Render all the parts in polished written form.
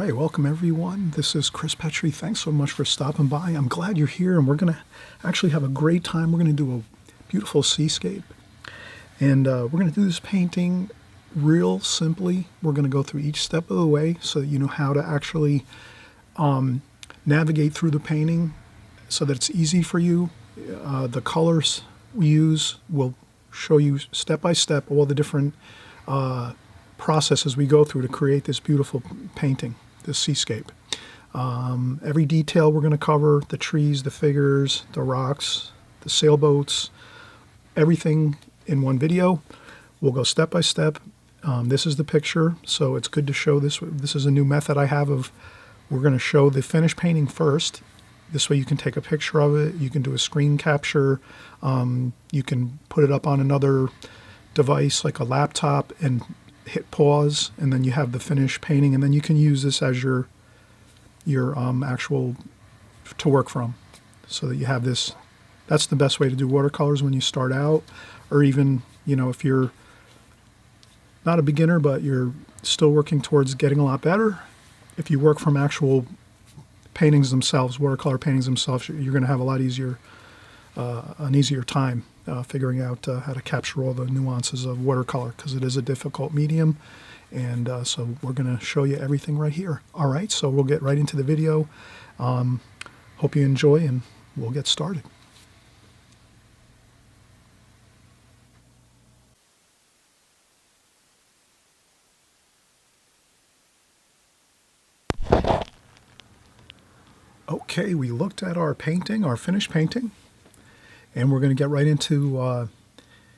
right, welcome everyone. This is Chris Petrie. Thanks so much for stopping by. I'm glad you're here, and we're going to actually have a great time. We're going to do a beautiful seascape, and we're going to do this painting real simply. We're going to go through each step of the way so that you know how to actually navigate through the painting so that it's easy for you. The colors we use will show you step by step all the different processes we go through to create this beautiful painting, this seascape. Every detail we're going to cover, the trees, the figures, the rocks, the sailboats, everything in one video. We'll go step by step. This is the picture, so it's good to show this. This is a new method I have of, we're going to show the finished painting first. This way you can take a picture of it, you can do a screen capture, you can put it up on another device like a laptop and hit pause, and then you have the finished painting, and then you can use this as your actual to work from, so that you have this. That's the best way to do watercolors when you start out, or even, you know, if you're not a beginner but you're still working towards getting a lot better. If you work from actual paintings themselves, watercolor paintings themselves, you're going to have a lot easier, an easier time figuring out how to capture all the nuances of watercolor, because it is a difficult medium. And so we're going to show you everything right here. All right, so we'll get right into the video. Hope you enjoy, and we'll get started. Okay, we looked at our painting, our finished painting, and we're going to get right into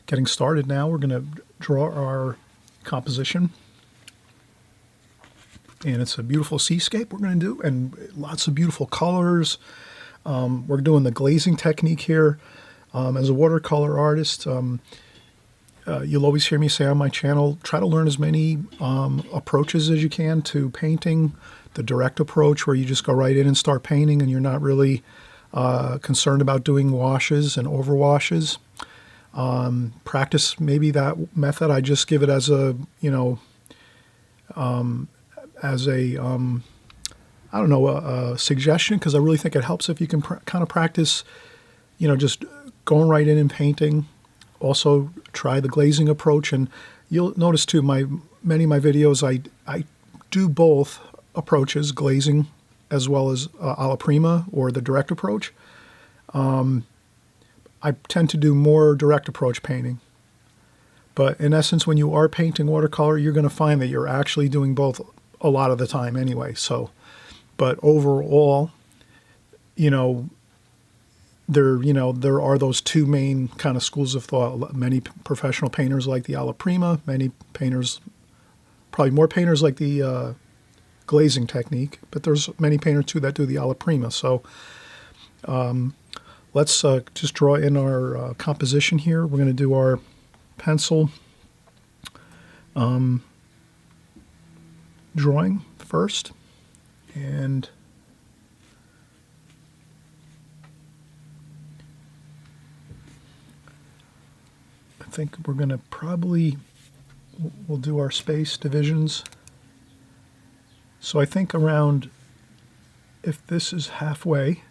getting started now. We're going to draw our composition, and it's a beautiful seascape we're going to do, and lots of beautiful colors. We're doing the glazing technique here. As a watercolor artist, you'll always hear me say on my channel, try to learn as many approaches as you can to painting. The direct approach, where you just go right in and start painting, and you're not really concerned about doing washes and overwashes. Practice maybe that method. I just give it as a, you know, as a, I don't know, a suggestion, because I really think it helps if you can kind of practice, you know, just going right in and painting. Also try the glazing approach, and you'll notice too, many of my videos, I do both approaches, glazing as well as alla prima, or the direct approach. I tend to do more direct approach painting. But in essence, when you are painting watercolor, you're going to find that you're actually doing both a lot of the time anyway. So, but overall, you know, there are those two main kind of schools of thought. Many professional painters like the alla prima, many painters, probably more painters like the glazing technique, but there's many painters too that do the alla prima. So let's just draw in our composition here. We're going to do our pencil drawing first, and I think we're going to we'll do our space divisions. So I think around, if this is halfway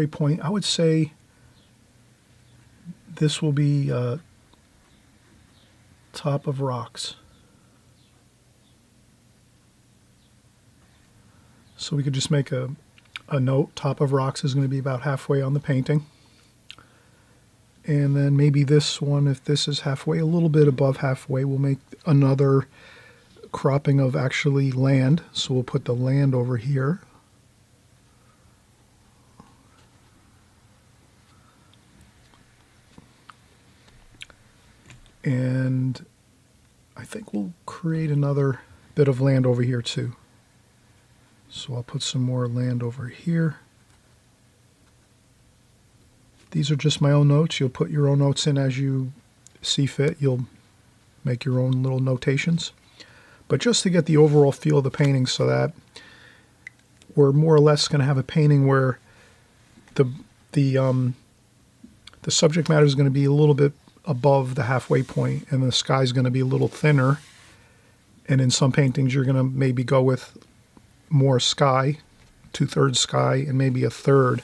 point, I would say this will be top of rocks. So we could just make a note. Top of rocks is going to be about halfway on the painting. And then maybe this one, if this is halfway, a little bit above halfway, we'll make another cropping of actually land. So we'll put the land over here. And I think we'll create another bit of land over here too. So I'll put some more land over here. These are just my own notes. You'll put your own notes in as you see fit. You'll make your own little notations. But just to get the overall feel of the painting, so that we're more or less going to have a painting where the subject matter is going to be a little bit above the halfway point, and the sky is going to be a little thinner, And in some paintings, you're going to maybe go with more sky, 2/3 sky, and maybe a third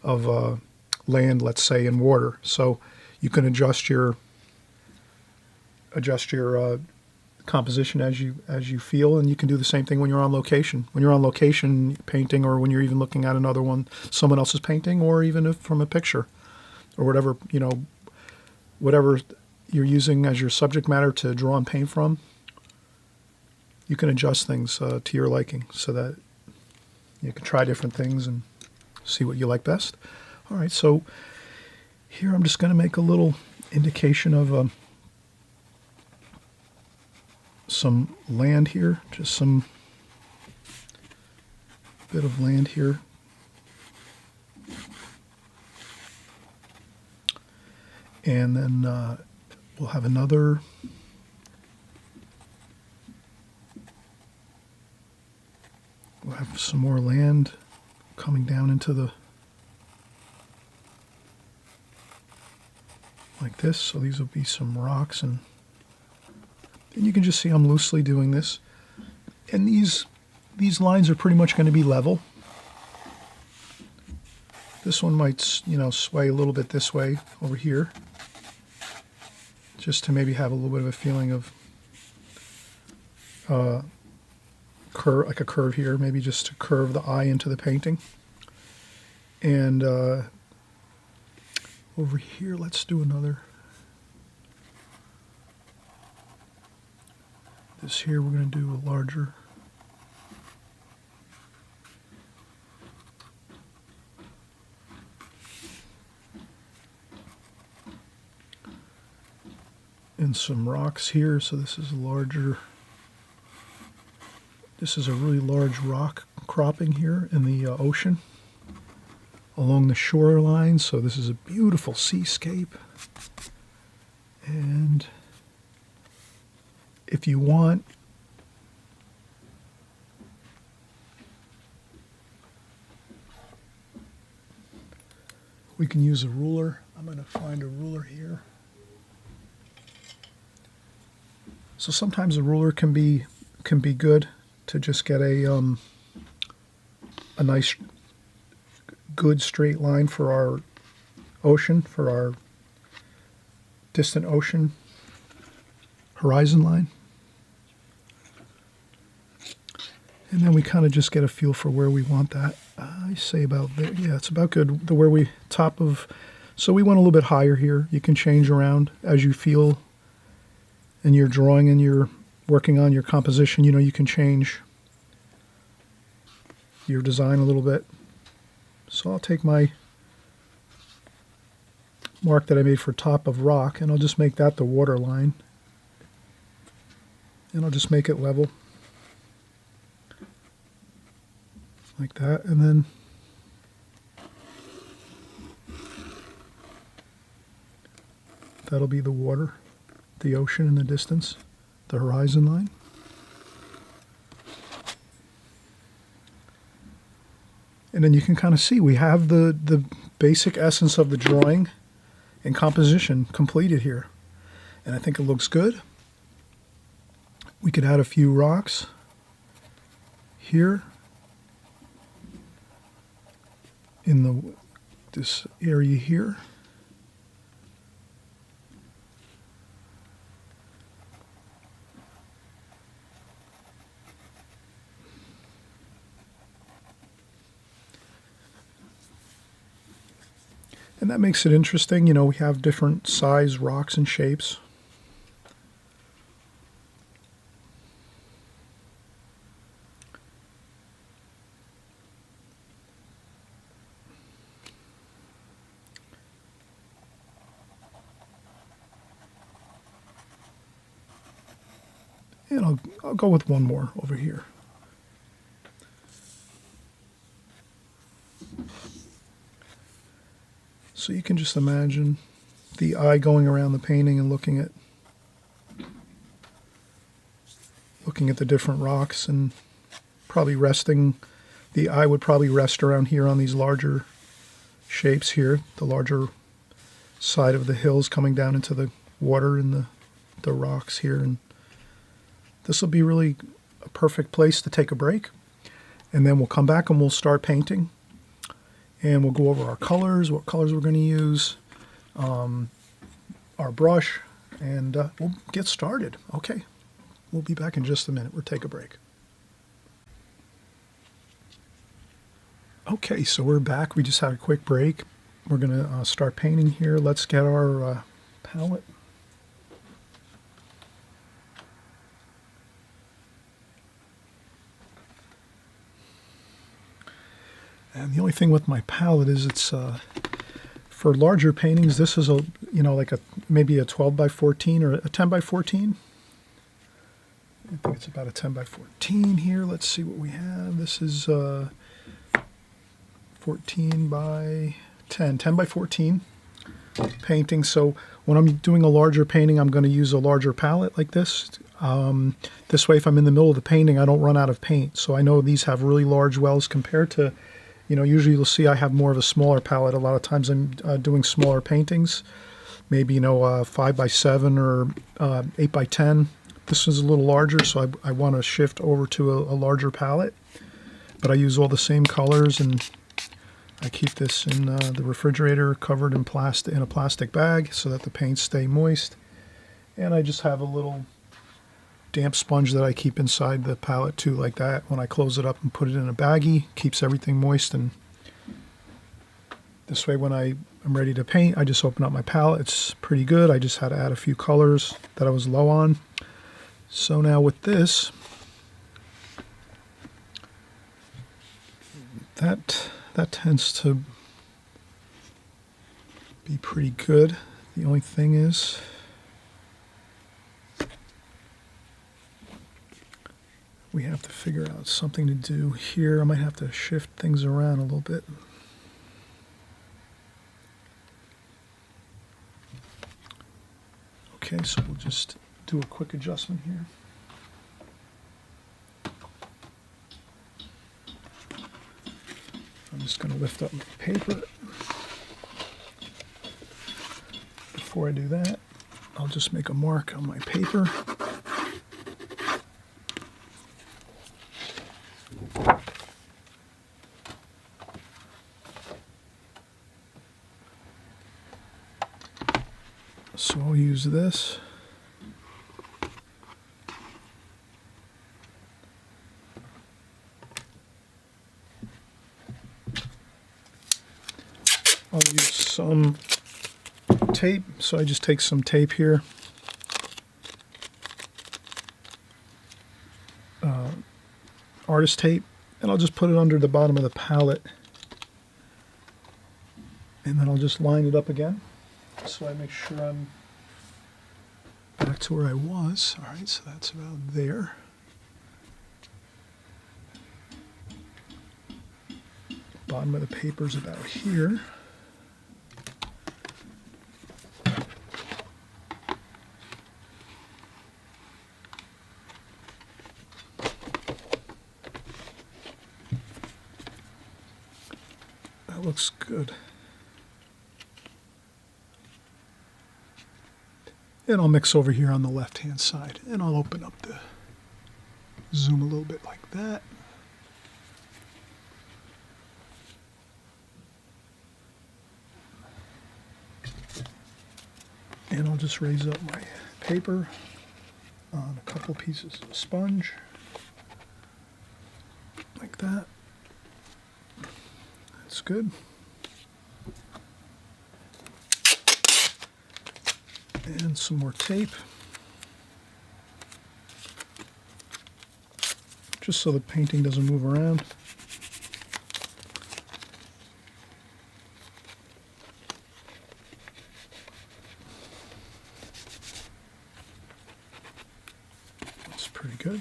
of land, let's say, in water. So you can adjust your composition as you feel, and you can do the same thing when you're on location. When you're on location painting, or when you're even looking at another one, someone else's painting, or even if from a picture, or whatever, whatever you're using as your subject matter to draw and paint from, you can adjust things to your liking, so that you can try different things and see what you like best. All right, so here I'm just going to make a little indication of some land here, just some bit of land here. And then we'll have another we'll have some more land coming down into the, like this. So these will be some rocks, and you can just see I'm loosely doing this. And these lines are pretty much going to be level. This one might, sway a little bit this way over here, just to maybe have a little bit of a feeling of curve, like a curve here, maybe just to curve the eye into the painting. And over here, let's do another. This here, we're going to do a larger. And some rocks here, so this is a larger. This is a really large rock cropping here in the ocean along the shoreline. So this is a beautiful seascape. And if you want, we can use a ruler. I'm going to find a ruler here. So sometimes a ruler can be good to just get a nice, good straight line for our ocean, for our distant ocean horizon line. And then we kind of just get a feel for where we want that. I say about there. Yeah, it's about good. Where we top of. So we went a little bit higher here. You can change around as you feel in your drawing and you're working on your composition. You can change your design a little bit. So I'll take my mark that I made for top of rock, and I'll just make that the water line. And I'll just make it level. Like that, and then that'll be the water, the ocean in the distance, the horizon line. And then you can kind of see we have the basic essence of the drawing and composition completed here. And I think it looks good. We could add a few rocks here in this area here. And that makes it interesting. We have different size rocks and shapes. And I'll go with one more over here. So you can just imagine the eye going around the painting and looking at the different rocks, and probably resting. The eye would probably rest around here on these larger shapes here, the larger side of the hills coming down into the water and the rocks here, and this will be really a perfect place to take a break. And then we'll come back and we'll start painting. And we'll go over our colors, what colors we're going to use, our brush, and we'll get started. Okay, we'll be back in just a minute. We'll take a break. Okay, so we're back. We just had a quick break. We're going to start painting here. Let's get our palette. And the only thing with my palette is it's for larger paintings. This is like maybe a 12 by 14 or a 10 by 14. I think it's about a 10 by 14 here. Let's see what we have. This is 14 by 10 by 14 painting. So when I'm doing a larger painting, I'm going to use a larger palette like this. This way, if I'm in the middle of the painting, I don't run out of paint. So I know these have really large wells compared to, usually you'll see I have more of a smaller palette. A lot of times I'm doing smaller paintings, maybe, 5 by 7 or 8 by 10. This is a little larger, so I want to shift over to a larger palette. But I use all the same colors, and I keep this in the refrigerator covered in a plastic bag so that the paints stay moist. And I just have a little damp sponge that I keep inside the palette too, like that. When I close it up and put it in a baggie, keeps everything moist. And this way, when I'm ready to paint, I just open up my palette. It's pretty good. I just had to add a few colors that I was low on. So now with this, that tends to be pretty good. The only thing is, we have to figure out something to do here. I might have to shift things around a little bit. Okay, so we'll just do a quick adjustment here. I'm just going to lift up my paper. Before I do that, I'll just make a mark on my paper. So I'll use this. I'll use some tape, so I just take some tape here. Artist tape, and I'll just put it under the bottom of the palette. And then I'll just line it up again, so I make sure I'm back to where I was. All right, so that's about there. Bottom of the paper's about here. That looks good. And I'll mix over here on the left-hand side, and I'll open up the zoom a little bit like that. And I'll just raise up my paper on a couple pieces of sponge, like that. That's good. And some more tape, just so the painting doesn't move around. That's pretty good.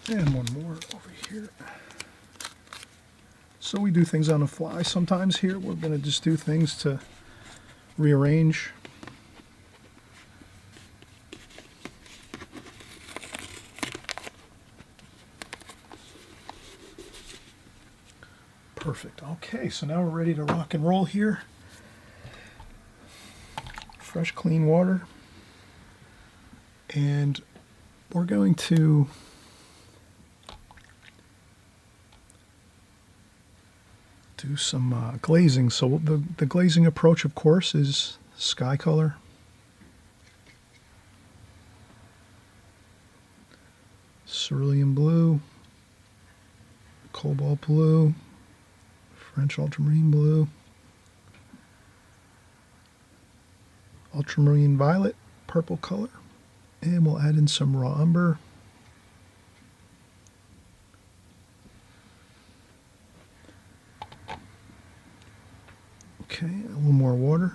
And one more over here. So we do things on the fly sometimes here. We're going to just do things to rearrange. Perfect. Okay, so now we're ready to rock and roll here. fresh clean water, and we're going to do some glazing. So the glazing approach, of course, is sky color, cerulean blue, cobalt blue, French ultramarine blue, ultramarine violet, purple color, and we'll add in some raw umber. Okay, a little more water.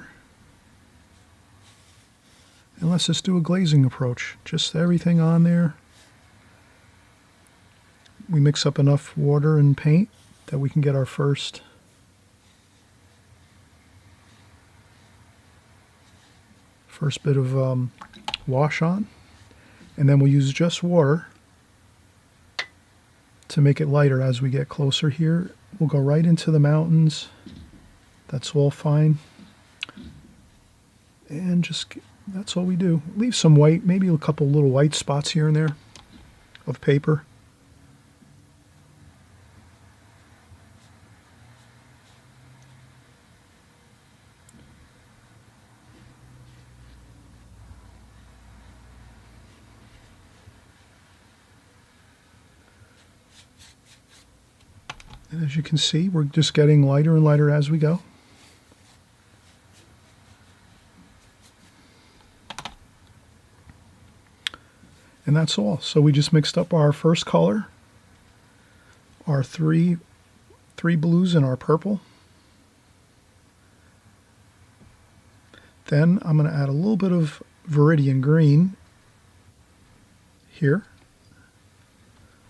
And let's just do a glazing approach. Just everything on there. We mix up enough water and paint that we can get our first bit of wash on. And then we'll use just water to make it lighter as we get closer here. We'll go right into the mountains. That's all fine. And just, that's all we do. Leave some white, maybe a couple little white spots here and there of paper. And as you can see, we're just getting lighter and lighter as we go. And that's all. So we just mixed up our first color, our three blues and our purple. Then I'm going to add a little bit of Viridian green here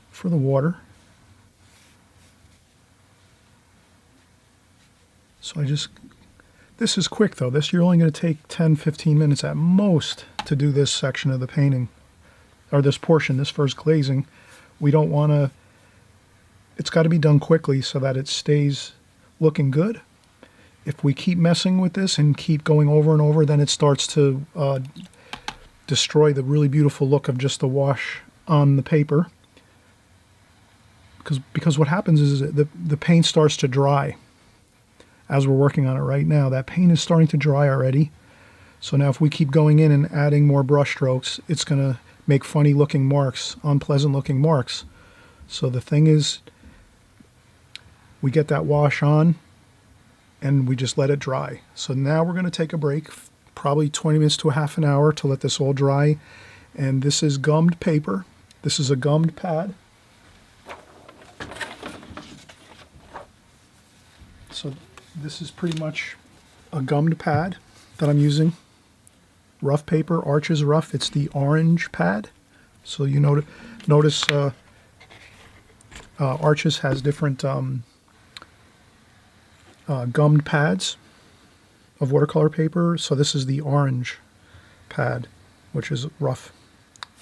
for the water. So this is quick though. You're only going to take 10-15 minutes at most to do this section of the painting, or this portion, this first glazing. We don't want to, it's got to be done quickly so that it stays looking good. If we keep messing with this and keep going over and over, then it starts to destroy the really beautiful look of just the wash on the paper. Because what happens is the paint starts to dry. As we're working on it right now, that paint is starting to dry already. So now if we keep going in and adding more brush strokes, it's going to make funny looking marks, unpleasant looking marks. So the thing is, we get that wash on and we just let it dry. So now we're going to take a break, probably 20 minutes to a half an hour to let this all dry. And this is gummed paper. This is a gummed pad. So this is pretty much a gummed pad that I'm using. Rough paper, Arches Rough. It's the orange pad. So you notice Arches has different gummed pads of watercolor paper. So this is the orange pad, which is rough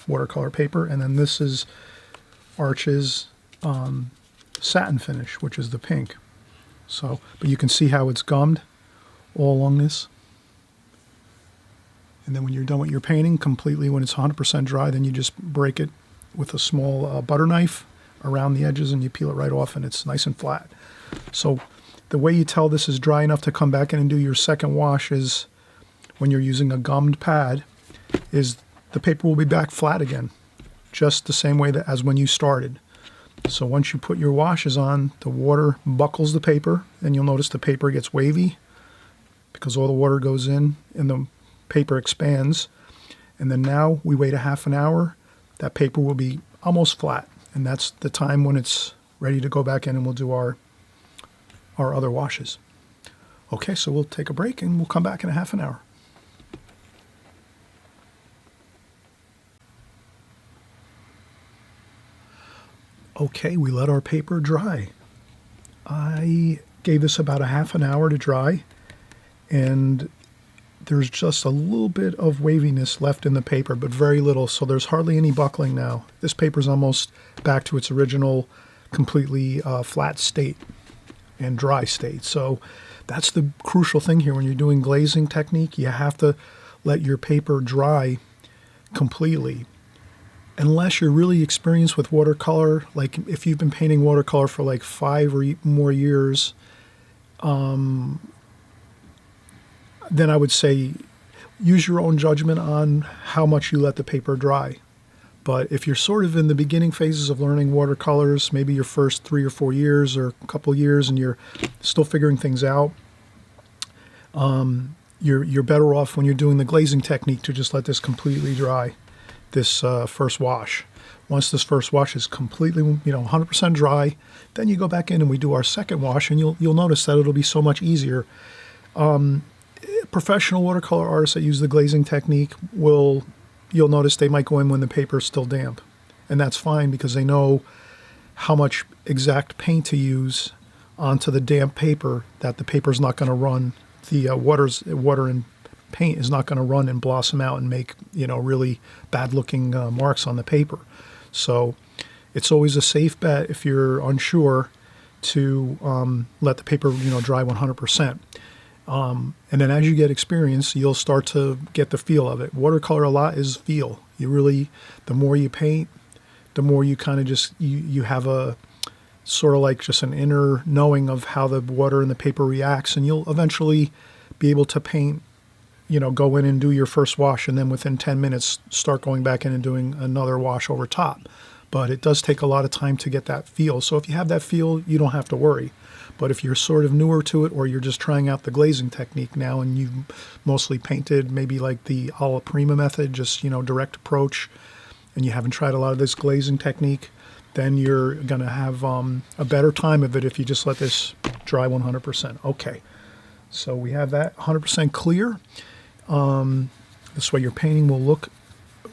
watercolor paper. And then this is Arches satin finish, which is the pink. So, but you can see how it's gummed all along this. And then when you're done with your painting completely, when it's 100% dry, then you just break it with a small butter knife around the edges and you peel it right off and it's nice and flat. So the way you tell this is dry enough to come back in and do your second wash is when you're using a gummed pad, is the paper will be back flat again, just the same way as when you started. So once you put your washes on, the water buckles the paper, and you'll notice the paper gets wavy because all the water goes in and the paper expands. And then now we wait a half an hour, that paper will be almost flat. And that's the time when it's ready to go back in and we'll do our other washes. Okay, so we'll take a break and we'll come back in a half an hour. Okay, we let our paper dry. I gave this about a half an hour to dry, and there's just a little bit of waviness left in the paper, but very little, so there's hardly any buckling now. This paper's almost back to its original completely flat state and dry state. So that's the crucial thing here when you're doing glazing technique. You have to let your paper dry completely. Unless you're really experienced with watercolor, like if you've been painting watercolor for like 5 or more years, then I would say use your own judgment on how much you let the paper dry. But if you're sort of in the beginning phases of learning watercolors, maybe your first 3 or 4 years or a couple years, and you're still figuring things out, you're better off when you're doing the glazing technique to just let this completely dry, this first wash. Once this first wash is completely, 100% dry, then you go back in and we do our second wash, and you'll notice that it'll be so much easier. Professional watercolor artists that use the glazing technique you'll notice they might go in when the paper is still damp. And that's fine because they know how much exact paint to use onto the damp paper, that the paper's not going to run. The water and paint is not going to run and blossom out and make, really bad looking marks on the paper. So it's always a safe bet if you're unsure to let the paper, dry 100%. And then as you get experience, you'll start to get the feel of it. Watercolor a lot is feel. The more you paint, the more you kind of just, you have a sort of like just an inner knowing of how the water and the paper reacts, and you'll eventually be able to paint, go in and do your first wash, and then within 10 minutes start going back in and doing another wash over top. But it does take a lot of time to get that feel. So if you have that feel, you don't have to worry. But if you're sort of newer to it, or you're just trying out the glazing technique now, and you've mostly painted maybe like the alla prima method, just, direct approach, and you haven't tried a lot of this glazing technique, then you're going to have a better time of it if you just let this dry 100%. Okay, so we have that 100% clear. This way your painting will look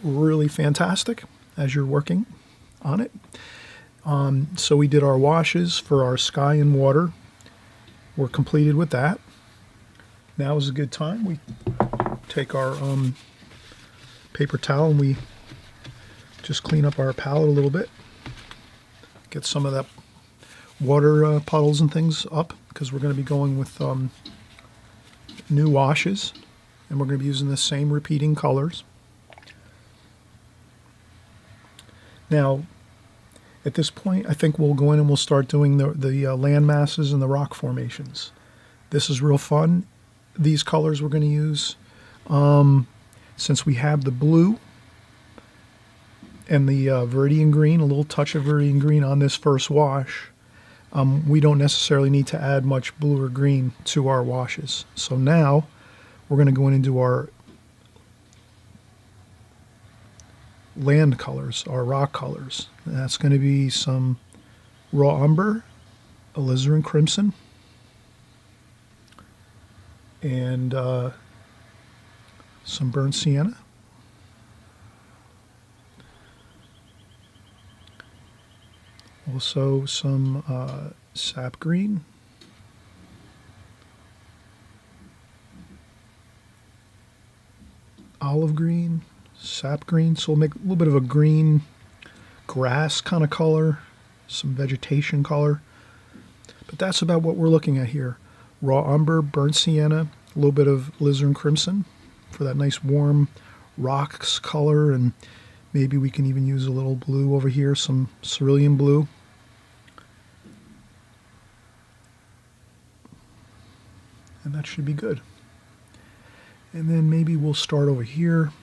really fantastic as you're working on it. So we did our washes for our sky and water. We're completed with that. Now is a good time. We take our paper towel and we just clean up our palette a little bit. Get some of that water puddles and things up, because we're going to be going with new washes, and we're going to be using the same repeating colors. Now, at this point, I think we'll go in and we'll start doing the land masses and the rock formations. This is real fun. These colors we're going to use, since we have the blue and the Viridian green, a little touch of Viridian green on this first wash, we don't necessarily need to add much blue or green to our washes. So now we're going to go in and do our land colors, our rock colors. And that's going to be some raw umber, alizarin crimson, and some burnt sienna. Also some sap green, olive green, sap green. So we'll make a little bit of a green grass kind of color, some vegetation color. But that's about what we're looking at here. Raw umber, burnt sienna, a little bit of alizarin crimson for that nice warm rocks color, and maybe we can even use a little blue over here, some cerulean blue. And that should be good. And then maybe we'll start over here.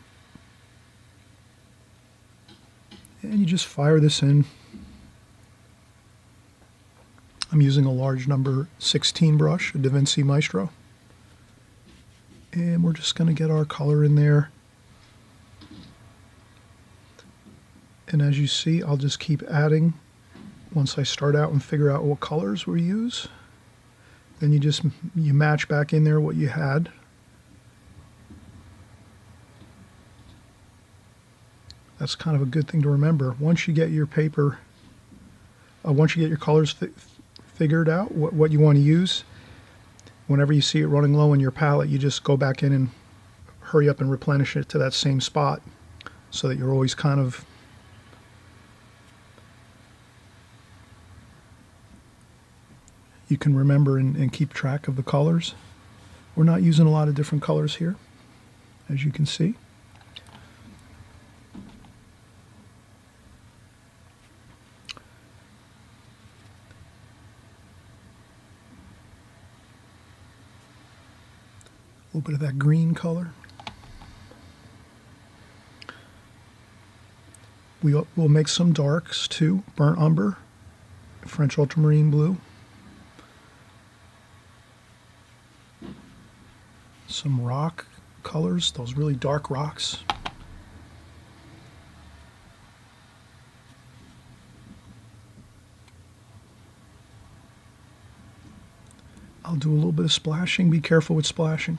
And you just fire this in. I'm using a large number 16 brush, a Da Vinci Maestro. And we're just going to get our color in there. And as you see, I'll just keep adding once I start out and figure out what colors we use. Then you match back in there what you had. That's kind of a good thing to remember. Once you get your paper, once you get your colors figured out, what you want to use, whenever you see it running low in your palette, you just go back in and hurry up and replenish it to that same spot, so that you're always kind of you can remember and keep track of the colors. We're not using a lot of different colors here. as you can see. A little bit of that green color. We'll make some darks too, burnt umber, French ultramarine blue, some rock colors, those really dark rocks. I'll do a little bit of splashing. Be careful with splashing.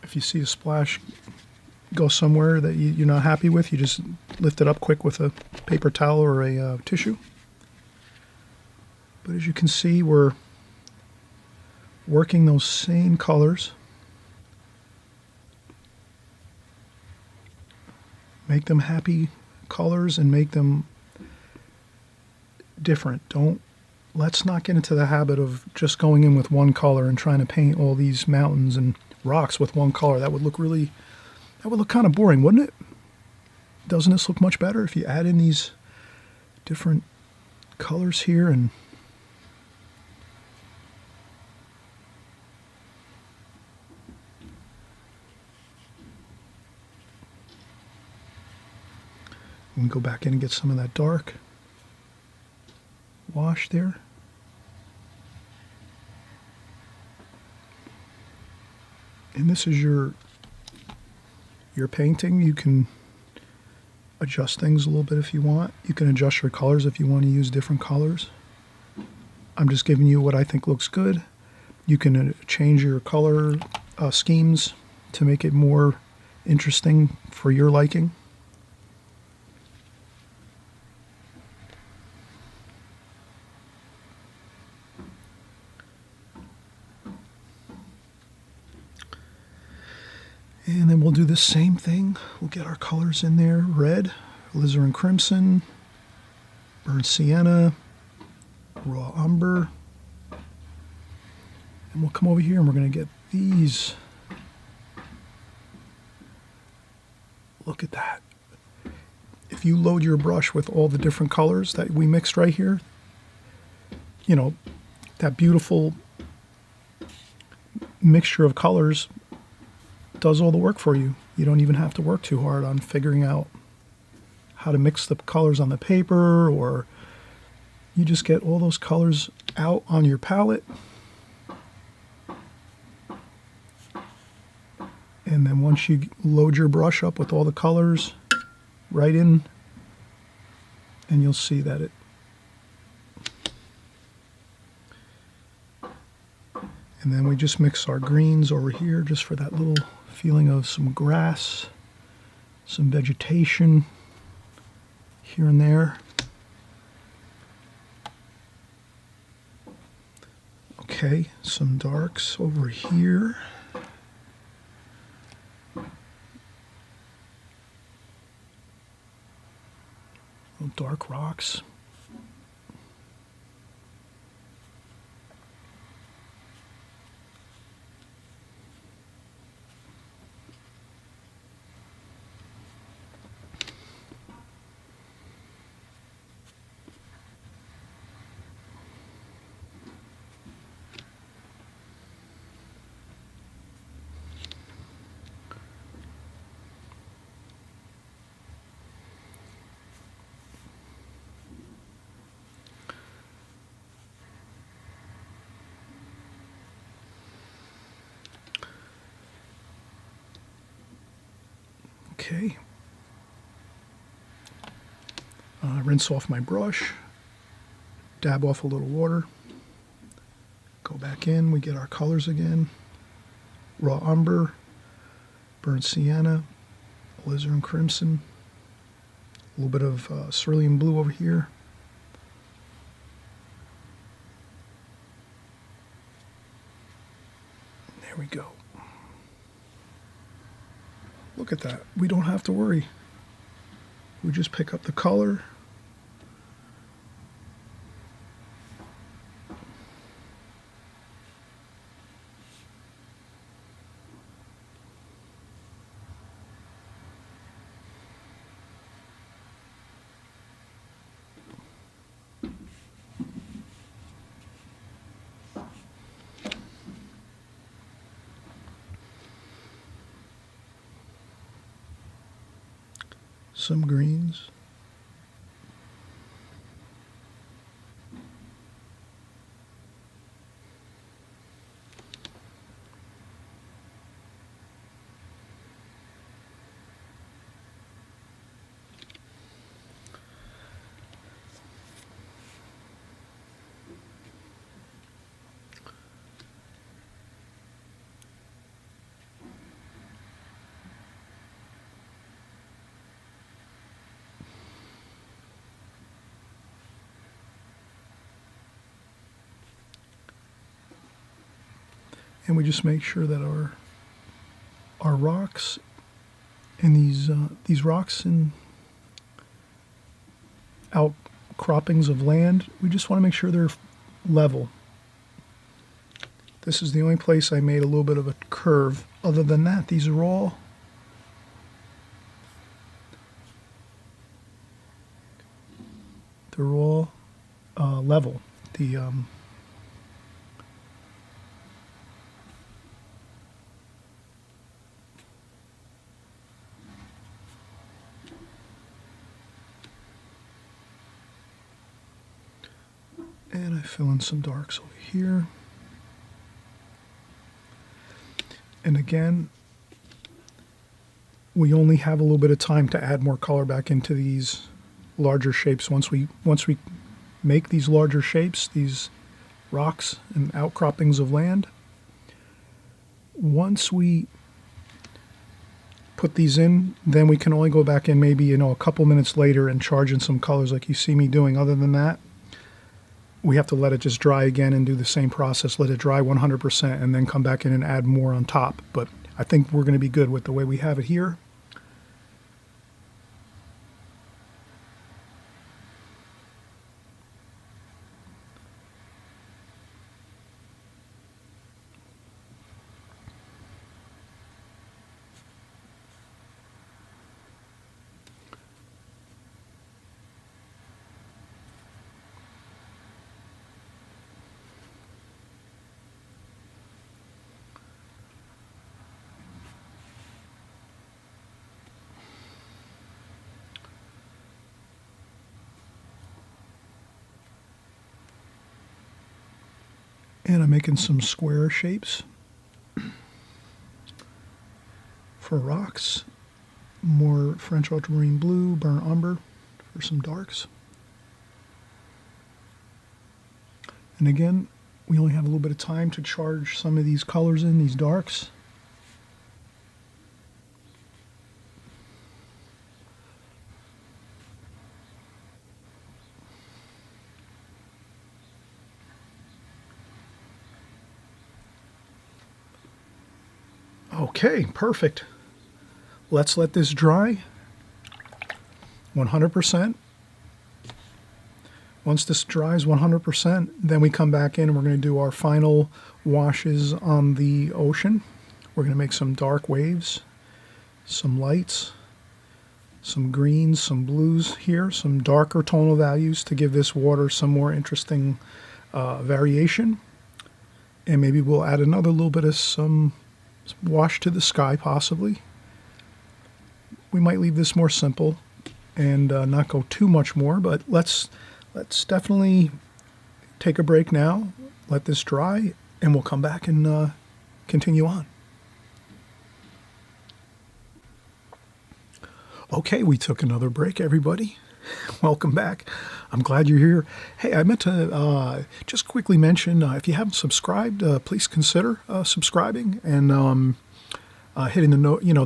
If you see a splash go somewhere that you're not happy with, you just lift it up quick with a paper towel or a tissue. But as you can see, we're working those same colors. Make them happy colors and make them different. Let's not get into the habit of just going in with one color and trying to paint all these mountains and rocks with one color. That would look kind of boring, wouldn't it? Doesn't this look much better if you add in these different colors here? And we can go back in and get some of that dark wash there. And this is your painting. You can adjust things a little bit if you want. You can adjust your colors if you want to use different colors. I'm just giving you what I think looks good. You can change your color schemes to make it more interesting for your liking. And then we'll do the same thing. We'll get our colors in there. Red, alizarin crimson, burnt sienna, raw umber. And we'll come over here and we're going to get these. Look at that. If you load your brush with all the different colors that we mixed right here, you know, that beautiful mixture of colors does all the work for you. You don't even have to work too hard on figuring out how to mix the colors on the paper, or you just get all those colors out on your palette. And then once you load your brush up with all the colors right in, and you'll see that it. And then we just mix our greens over here just for that little feeling of some grass, some vegetation here and there. Okay, some darks over here. Little dark rocks. Okay. Rinse off my brush, dab off a little water, go back in, we get our colors again. Raw umber, burnt sienna, alizarin crimson, a little bit of cerulean blue over here. There we go. Look at that. We don't have to worry. We just pick up the color. some greens. And we just make sure that our rocks and these rocks and outcroppings of land, we just want to make sure they're level. This is the only place I made a little bit of a curve. Other than that, these are all level. And I fill in some darks over here. And again, we only have a little bit of time to add more color back into these larger shapes. Once we make these larger shapes, these rocks and outcroppings of land, once we put these in, then we can only go back in maybe a couple minutes later and charge in some colors like you see me doing. Other than that, we have to let it just dry again and do the same process, let it dry 100%, and then come back in and add more on top. But I think we're going to be good with the way we have it here. And I'm making some square shapes for rocks, more French ultramarine blue, burnt umber for some darks. And again, we only have a little bit of time to charge some of these colors in, these darks. Okay, perfect. Let's let this dry 100%. Once this dries 100%, then we come back in and we're going to do our final washes on the ocean. We're going to make some dark waves, some lights, some greens, some blues here, some darker tonal values to give this water some more interesting variation. And maybe we'll add another little bit of some wash to the sky, possibly. We might leave this more simple and not go too much more, but let's definitely take a break now, let this dry, and we'll come back and continue on. Okay, we took another break, everybody. Welcome back. I'm glad you're here. Hey, I meant to just quickly mention, if you haven't subscribed, please consider subscribing and hitting the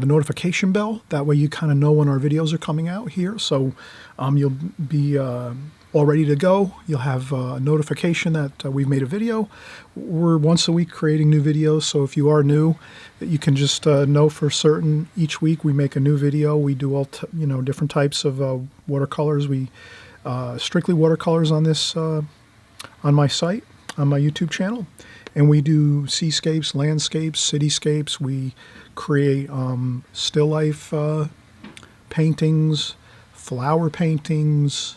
notification bell. That way you kind of know when our videos are coming out here. So you'll be all ready to go. You'll have a notification that we've made a video. We're once a week creating new videos, so if you are new, you can just know for certain each week we make a new video. We do all different types of watercolors. We strictly watercolors on this on my site, on my YouTube channel, and we do seascapes, landscapes, cityscapes. We create still life paintings, flower paintings,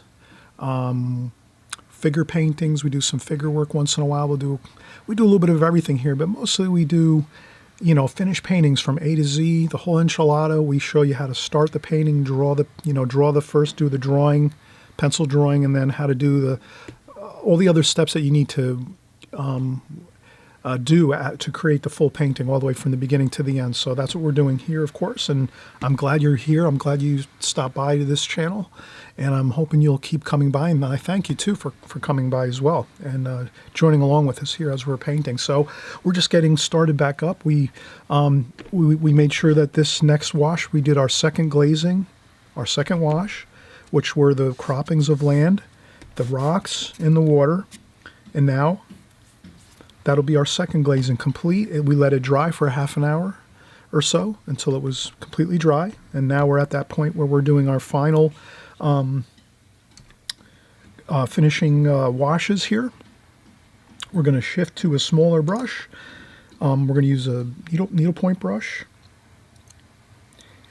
figure paintings. We do some figure work once in a while. We do a little bit of everything here, but mostly we do finish paintings from A to Z, the whole enchilada. We show you how to start the painting, draw the first, do the drawing, pencil drawing, and then how to do all the other steps that you need to to create the full painting all the way from the beginning to the end. So that's what we're doing here, of course, and I'm glad you're here. I'm glad you stopped by to this channel, and I'm hoping you'll keep coming by, and I thank you too for coming by as well and joining along with us here as we're painting. So we're just getting started back up. We made sure that this next wash, we did our second glazing, our second wash, which were the croppings of land, the rocks in the water, and now that'll be our second glazing complete. We let it dry for a half an hour or so until it was completely dry. And now we're at that point where we're doing our final finishing washes here. We're going to shift to a smaller brush. We're going to use a needlepoint brush.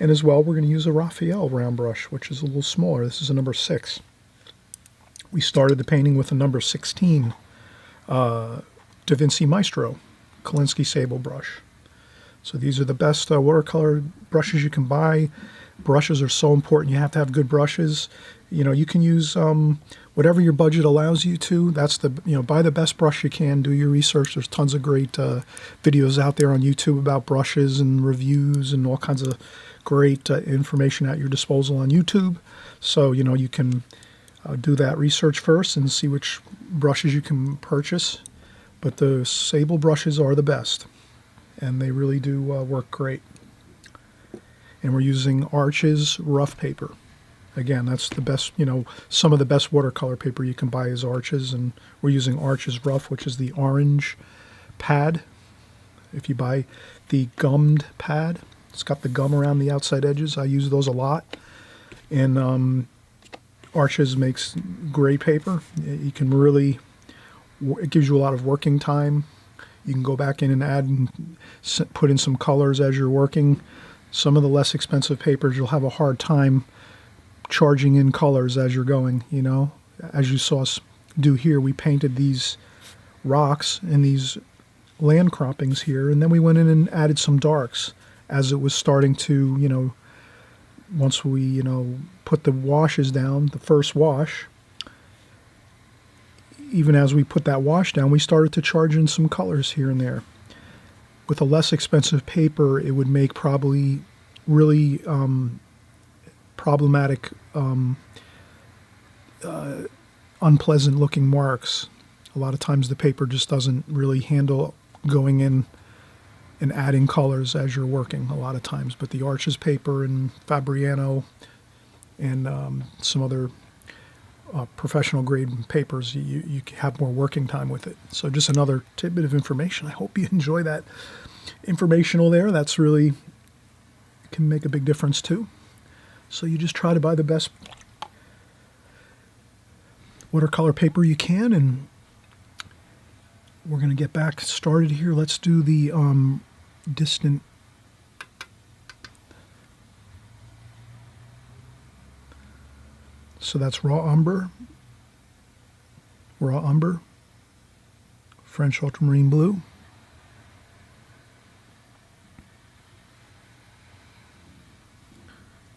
And as well, we're going to use a Raphael round brush, which is a little smaller. This is a number 6. We started the painting with a number 16. Da Vinci Maestro Kolinsky sable brush. So these are the best watercolor brushes you can buy. Brushes are so important. You have to have good brushes. You can use whatever your budget allows you to. That's buy the best brush you can. Do your research. There's tons of great videos out there on YouTube about brushes and reviews and all kinds of great information at your disposal on YouTube. So you can do that research first and see which brushes you can purchase. But the sable brushes are the best, and they really do work great. And we're using Arches rough paper. Again, that's the best, some of the best watercolor paper you can buy is Arches, and we're using Arches rough, which is the orange pad. If you buy the gummed pad, it's got the gum around the outside edges. I use those a lot. And Arches makes great paper. You can really... It gives you a lot of working time. You can go back in and add and put in some colors as you're working. Some of the less expensive papers, you'll have a hard time charging in colors as you're going, As you saw us do here, we painted these rocks and these land croppings here, and then we went in and added some darks as it was starting to, once we, put the washes down, the first wash, even as we put that wash down, we started to charge in some colors here and there. With a less expensive paper, it would make probably really problematic, unpleasant looking marks. A lot of times the paper just doesn't really handle going in and adding colors as you're working a lot of times. But the Arches paper and Fabriano and some other professional grade papers, you have more working time with it. So just another tidbit of information. I hope you enjoy that informational there. That's really can make a big difference too. So you just try to buy the best watercolor paper you can, and we're going to get back started here. Let's do the distant. So that's raw umber, French ultramarine blue,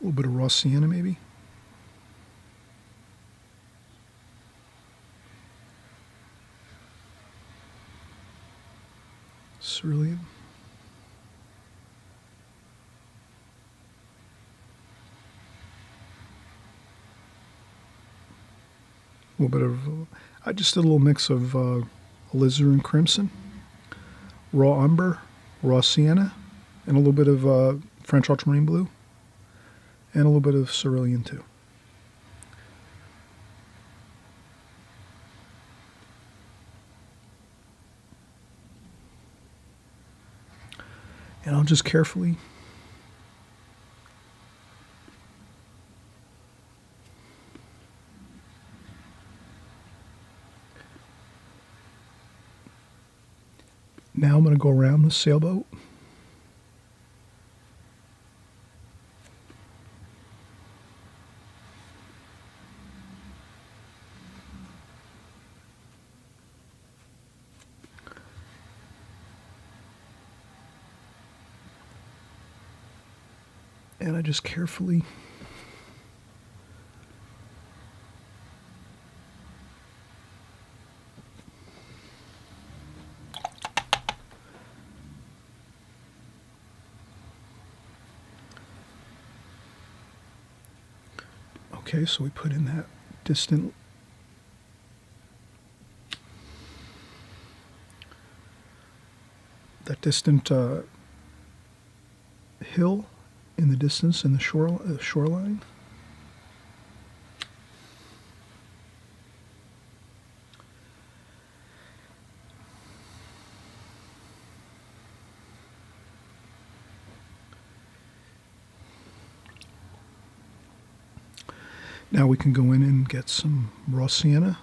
a little bit of raw sienna maybe, cerulean, a little bit of, I just did a little mix of alizarin crimson, raw umber, raw sienna, and a little bit of French ultramarine blue, and a little bit of cerulean too. And I'll just carefully now I'm going to go around the sailboat. And I just carefully okay, so we put in that distant hill in the distance in the shoreline. Now we can go in and get some raw sienna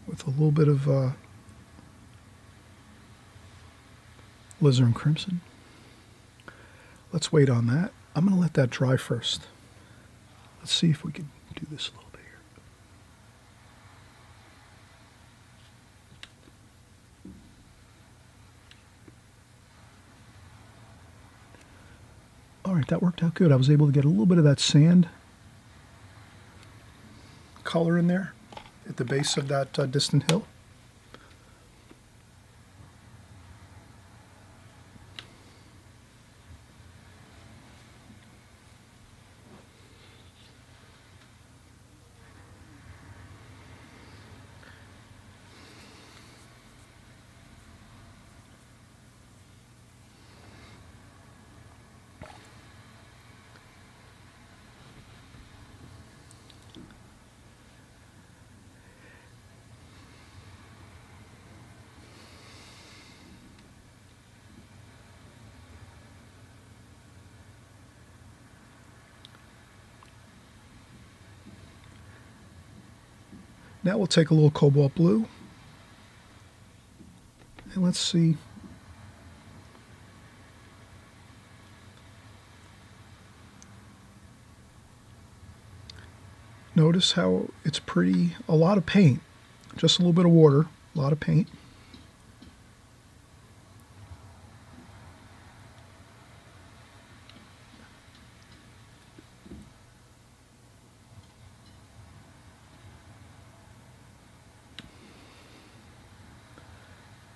with a little bit of alizarin crimson. Let's wait on that. I'm going to let that dry first. Let's see if we can do this a little bit here. All right, that worked out good. I was able to get a little bit of that sand color in there at the base of that distant hill. Now we'll take a little cobalt blue, and let's see. Notice how it's a lot of paint, just a little bit of water, a lot of paint.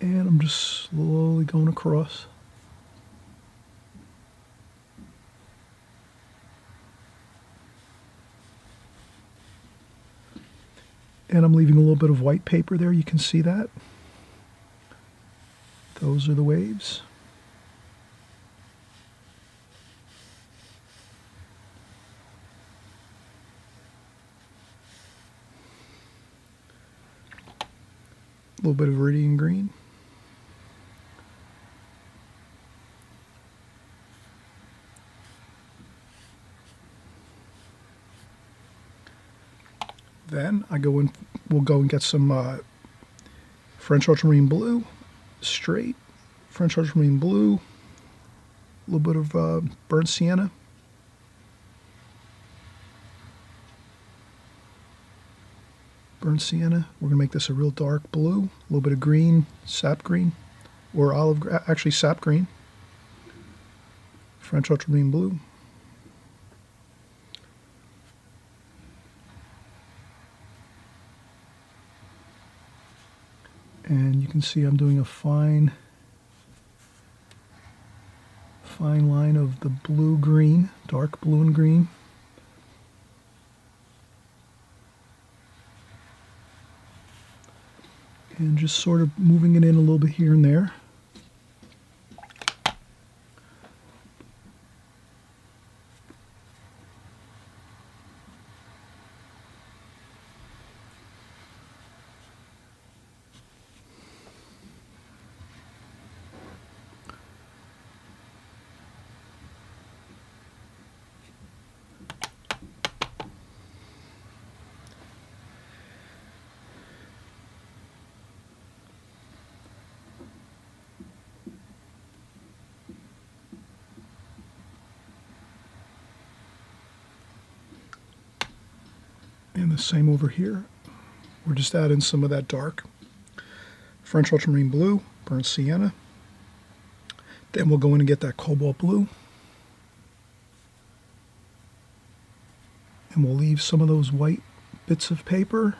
And I'm just slowly going across. And I'm leaving a little bit of white paper there. You can see that. Those are the waves. A little bit of iridium green. Then we'll go and get some French ultramarine blue, straight French ultramarine blue, a little bit of burnt sienna. Burnt sienna. We're going to make this a real dark blue, a little bit of green, sap green, or actually sap green. French ultramarine blue. And you can see I'm doing a fine line of the blue-green, dark blue and green. And just sort of moving it in a little bit here and there. And the same over here. We're just adding some of that dark French ultramarine blue, burnt sienna. Then we'll go in and get that cobalt blue. And we'll leave some of those white bits of paper.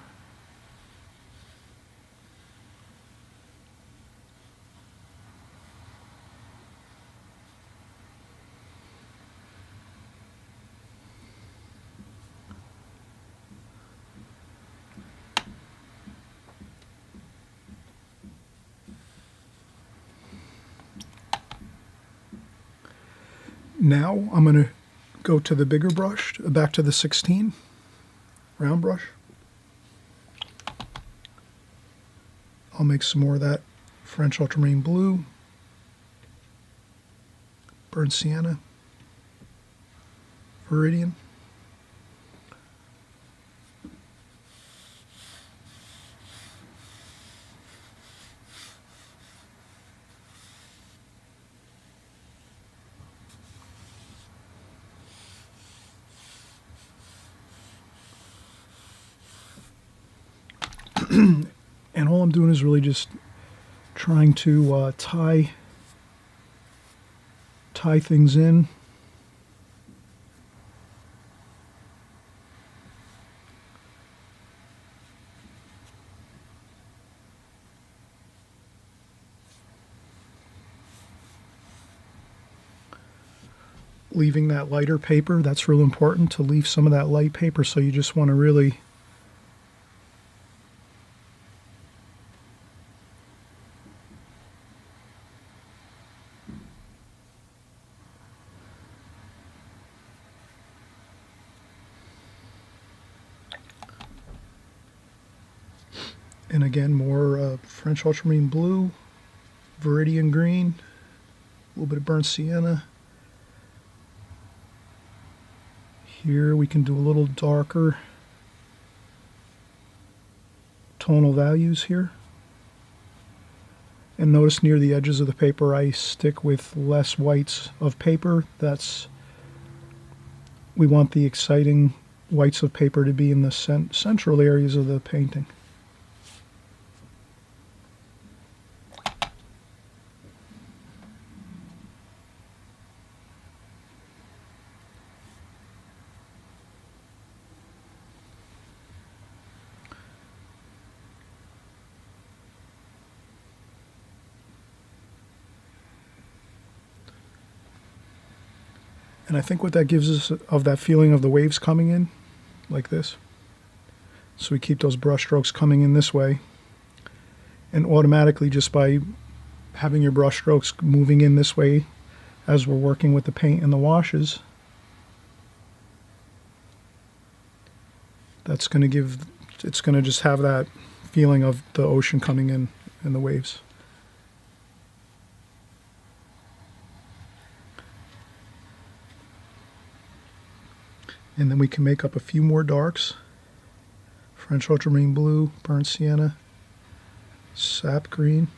Now I'm going to go to the bigger brush, back to the 16 round brush. I'll make some more of that French ultramarine blue, burnt sienna, viridian. And all I'm doing is really just trying to tie things in. Leaving that lighter paper, that's real important to leave some of that light paper, so you just want to really and again more French ultramarine blue, viridian green, a little bit of burnt sienna. Here we can do a little darker tonal values here. And notice near the edges of the paper I stick with less whites of paper. We want the exciting whites of paper to be in the central areas of the painting. And I think what that gives us of that feeling of the waves coming in, like this. So we keep those brush strokes coming in this way. And automatically, just by having your brush strokes moving in this way as we're working with the paint and the washes, that's going to give, it's going to just have that feeling of the ocean coming in and the waves. And then we can make up a few more darks. French ultramarine blue, burnt sienna, sap green.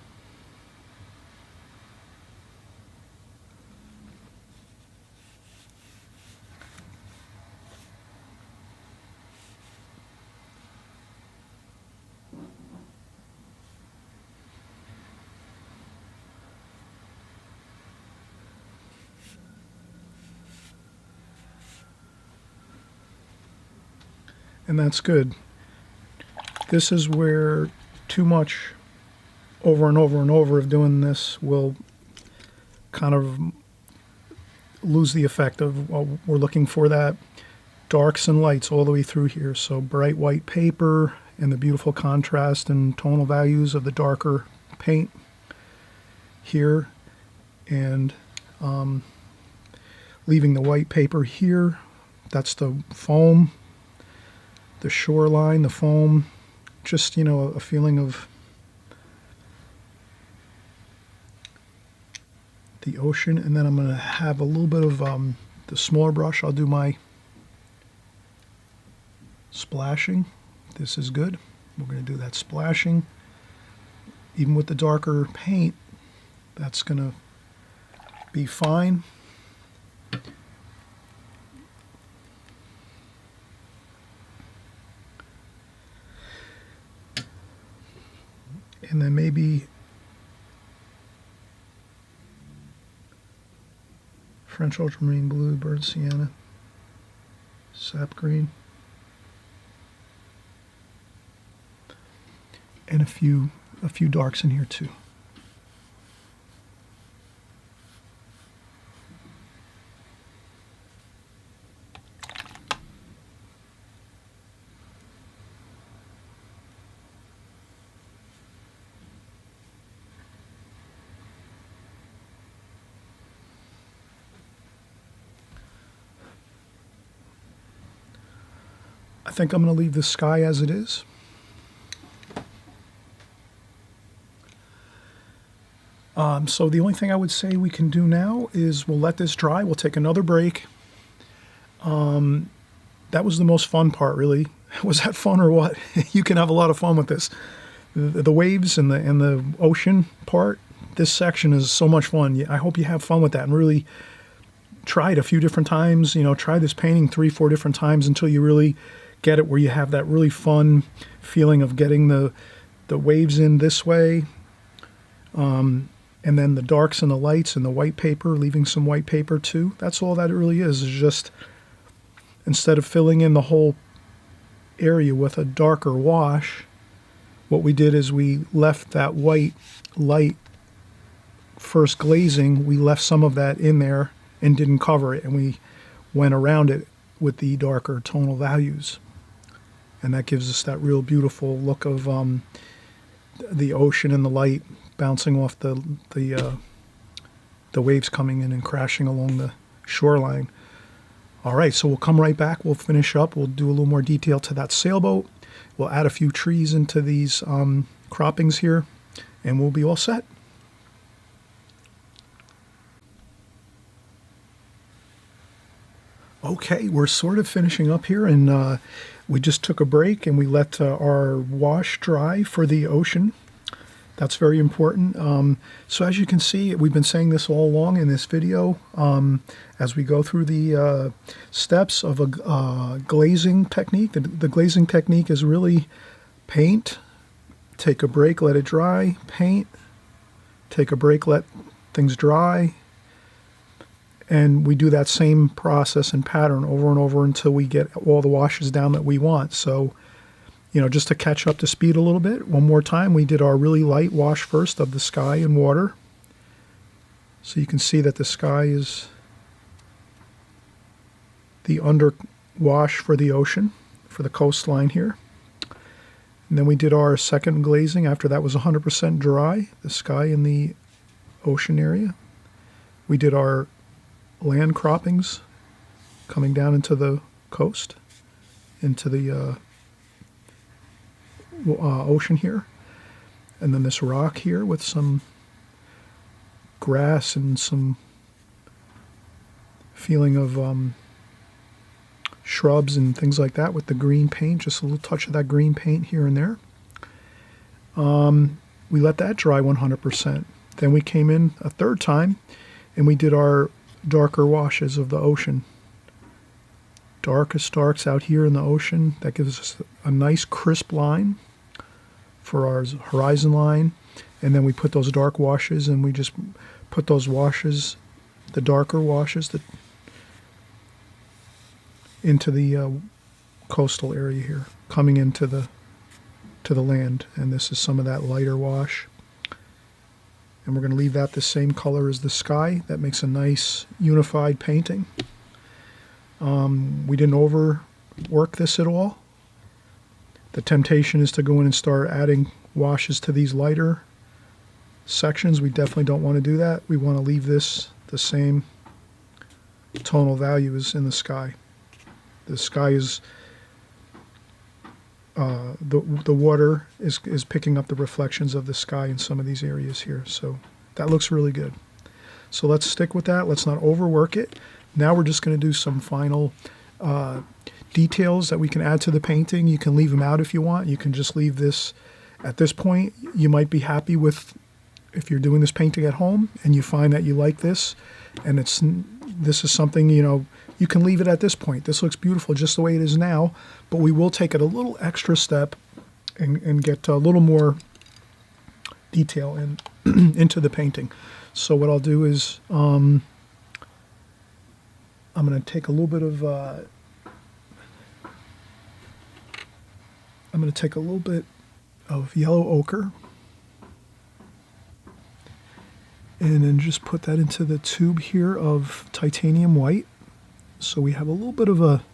And that's good. This is where too much over and over and over of doing this will kind of lose the effect of, well, we're looking for that darks and lights all the way through here. So bright white paper and the beautiful contrast and tonal values of the darker paint here, and leaving the white paper here. That's the foam, the shoreline, the foam, just, you know, a feeling of the ocean. And then I'm going to have a little bit of the smaller brush. I'll do my splashing. This is good. We're going to do that splashing. Even with the darker paint, that's going to be fine. And then maybe French ultramarine blue, burnt sienna, sap green, and a few darks in here too. I think I'm going to leave the sky as it is. So the only thing I would say we can do now is we'll let this dry. We'll take another break. That was the most fun part, really. Was that fun or what? You can have a lot of fun with this. The waves and the ocean part, this section is so much fun. I hope you have fun with that and really try it a few different times. You know, try this painting 3-4 different times until you really get it where you have that really fun feeling of getting the waves in this way. And then the darks and the lights and the white paper, leaving some white paper too. That's all that it really is just instead of filling in the whole area with a darker wash, what we did is we left that white light first glazing, we left some of that in there and didn't cover it, and we went around it with the darker tonal values. And that gives us that real beautiful look of the ocean and the light bouncing off the waves coming in and crashing along the shoreline. All right, so we'll come right back. We'll finish up. We'll do a little more detail to that sailboat. We'll add a few trees into these croppings here, and we'll be all set. Okay, we're sort of finishing up here, and we just took a break and we let our wash dry for the ocean. That's very important. So as you can see, we've been saying this all along in this video, as we go through the steps of a glazing technique. The glazing technique is really paint, take a break, let it dry, paint, take a break, let things dry, and we do that same process and pattern over and over until we get all the washes down that we want. So, you know, just to catch up to speed a little bit, one more time, we did our really light wash first of the sky and water. So you can see that the sky is the under wash for the ocean, for the coastline here. And then we did our second glazing after that was 100% dry, the sky in the ocean area. We did our land croppings coming down into the coast, into the ocean here, and then this rock here with some grass and some feeling of shrubs and things like that with the green paint, just a little touch of that green paint here and there. We let that dry 100%. Then we came in a third time and we did our darker washes of the ocean. Darkest darks out here in the ocean. That gives us a nice crisp line for our horizon line. And then we put those dark washes, and we just put those washes, the darker washes, into the coastal area here, coming into the land. And this is some of that lighter wash. And we're going to leave that the same color as the sky. That makes a nice unified painting. We didn't overwork this at all. The temptation is to go in and start adding washes to these lighter sections. We definitely don't want to do that. We want to leave this the same tonal value as in the sky. The sky is, the water is picking up the reflections of the sky in some of these areas here. So that looks really good. So let's stick with that. Let's not overwork it. Now we're just going to do some final details that we can add to the painting. You can leave them out if you want. You can just leave this at this point. You might be happy with, if you're doing this painting at home and you find that you like this and this is something, you know, you can leave it at this point. This looks beautiful just the way it is now, but we will take it a little extra step and get a little more detail into the painting. So what I'll do is I'm going to take a little bit of yellow ochre and then just put that into the tube here of titanium white. So we have a little bit of a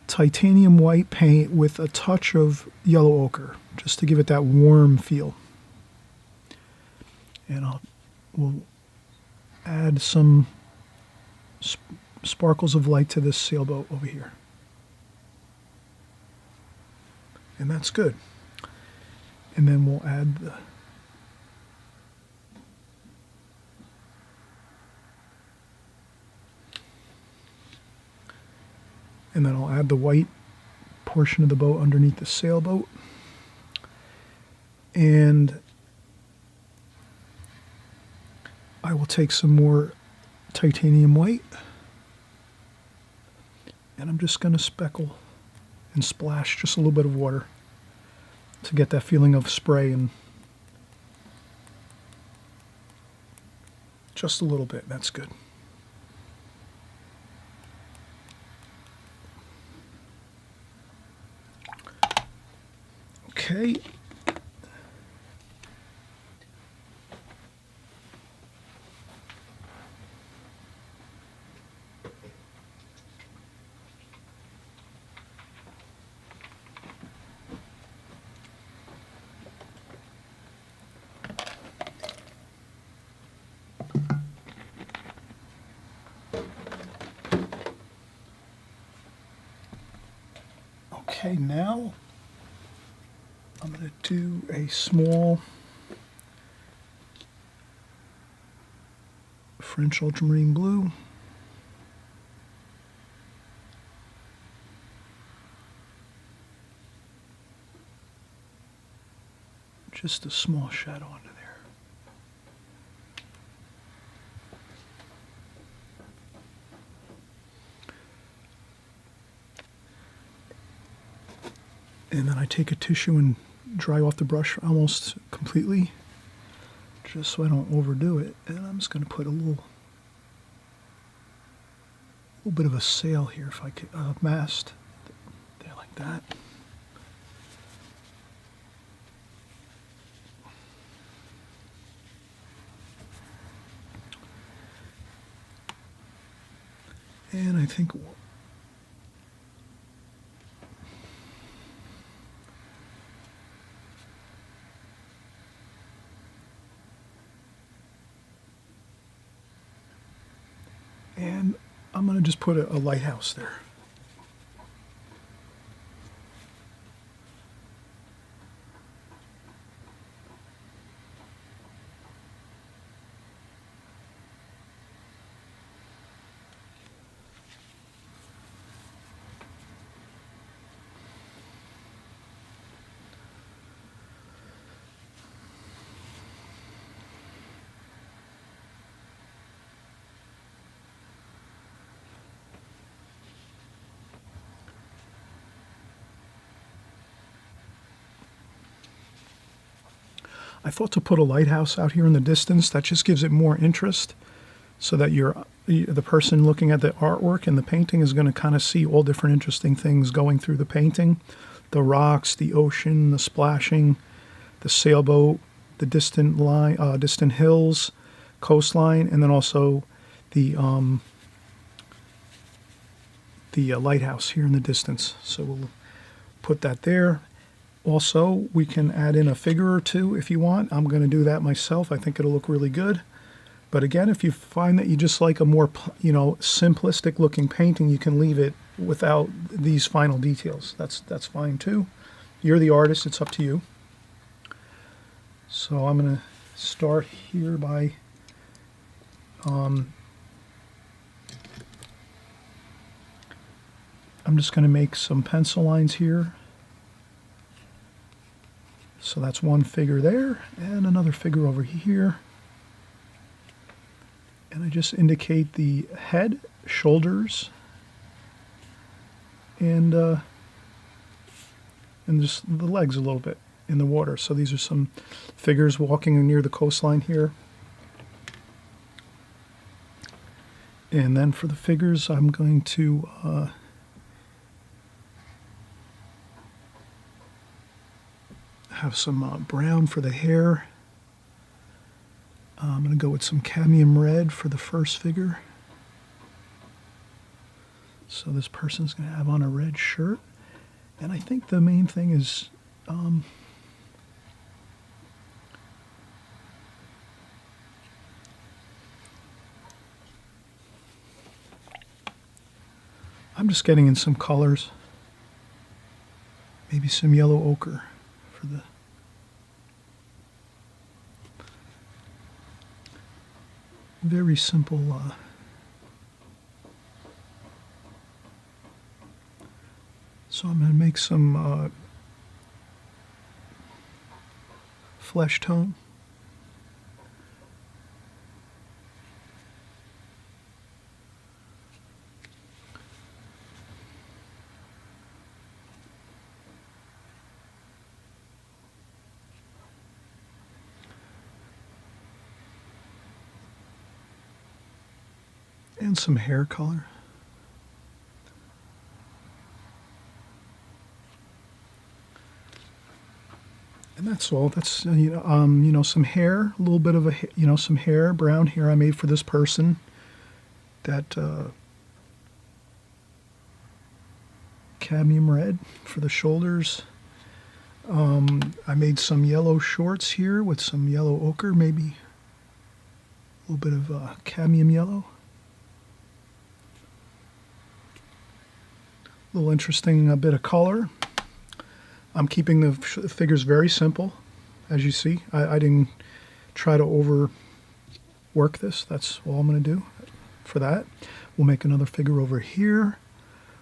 titanium white paint with a touch of yellow ochre, just to give it that warm feel. And we'll add some sparkles of light to this sailboat over here. And that's good. And then we'll add the I'll add the white portion of the boat underneath the sailboat. And I will take some more titanium white, and I'm just going to speckle and splash just a little bit of water to get that feeling of spray, and just a little bit. That's good. Okay. Okay, now I'm going to do a small French ultramarine blue. Just a small shadow under there. And then I take a tissue and dry off the brush almost completely, just so I don't overdo it. And I'm just going to put a little bit of a sail here, if I could, mast there like that. And I think and I'm going to just put a lighthouse there. I thought to put a lighthouse out here in the distance. That just gives it more interest, so that the person looking at the artwork and the painting is going to kind of see all different interesting things going through the painting. The rocks, the ocean, the splashing, the sailboat, the distant hills, coastline, and then also the lighthouse here in the distance. So we'll put that there. Also, we can add in a figure or two if you want. I'm going to do that myself. I think it'll look really good. But again, if you find that you just like a more, simplistic looking painting, you can leave it without these final details. That's fine too. You're the artist. It's up to you. So I'm going to start here by I'm just going to make some pencil lines here. So that's one figure there, and another figure over here. And I just indicate the head, shoulders, and just the legs a little bit in the water. So these are some figures walking near the coastline here. And then for the figures, I'm going to have some brown for the hair. I'm going to go with some cadmium red for the first figure. So this person's going to have on a red shirt. And I think the main thing is I'm just getting in some colors. Maybe some yellow ochre for the very simple so I'm going to make some flesh tone. And some hair color. And that's all. That's some hair, a little bit of some hair, brown hair I made for this person. That cadmium red for the shoulders. I made some yellow shorts here with some yellow ochre, maybe a little bit of cadmium yellow. A little interesting bit of color. I'm keeping the figures very simple, as you see. I didn't try to overwork this. That's all I'm going to do for that. We'll make another figure over here.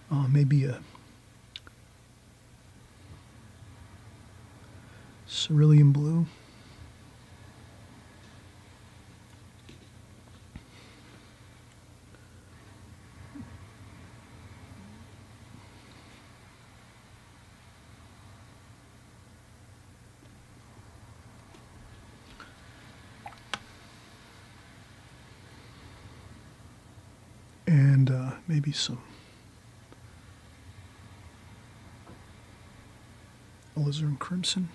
Maybe a cerulean blue. And maybe some alizarin crimson.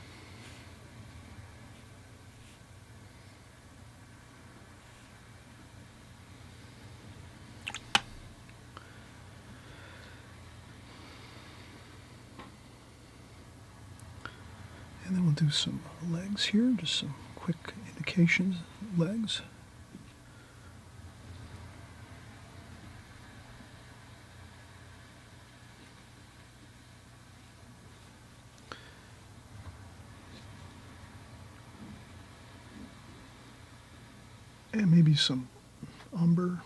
And then we'll do some legs here, just some quick indications, legs. And maybe some umber,